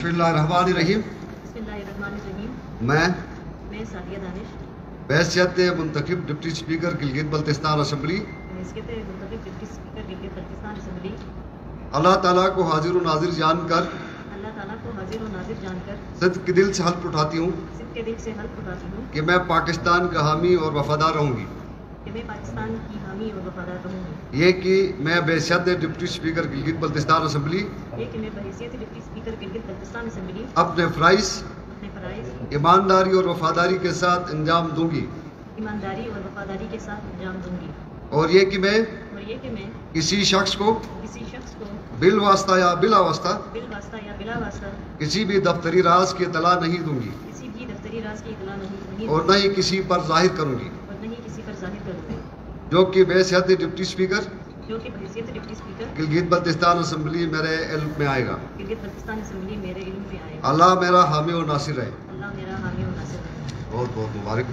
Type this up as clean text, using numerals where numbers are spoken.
بسم اللہ الرحمن الرحیم. بسم اللہ الرحمن الرحیم. میں سعدیہ دانش بحیثیت منتخب deputy speaker Gilgit Baltistan assembly حیثیت منتخب deputy speaker Gilgit Baltistan assembly اللہ تعالیٰ کو حاضر و ناظر جان کر اللہ تعالیٰ کو حاضر و ناظر جان کر صدق کے دل سے حلف اٹھاتی ہوں صدق کے دل سے حلف اٹھاتی ہوں کہ میں پاکستان کا حامی اور وفادار رہوں گی. کہ میں پاکستان کی حامی اور وفادار رہوں گی. یہ کہ میں بحیثیت deputy speaker Gilgit Baltistan assembly یہ کہ میں بحیثیت deputy speaker Gilgit Baltistan assembly اپنے فرائض اپنے فرائض ایمانداری اور وفاداری کے ساتھ انجام دوں گی. ایمانداری اور وفاداری کے ساتھ انجام دوں گی. اور یہ کہ میں کسی شخص کو بالواسطہ یا بلا واسطہ بالواسطہ یا بلا واسطہ کسی بھی دفتری راز کی اطلاع نہیں دوں گی کسی بھی دفتری راز کی اطلاع نہیں اور نہ ہی کسی پر ظاہر کروں گی. اور نہ ہی کسی پر ظاہر کروں گی. جو کہ بحیثیت ڈپٹی اسپیکر جو کہ بحیثیت deputy speaker Gilgit Baltistan assembly میرے علم میں آئے گا. گلگت بلتستان اسمبلی میرے علم میں آئے گا. اللہ میرا حامی و ناصر رہے. اللہ میرا حامی و ناصر رہے. بہت بہت مبارک.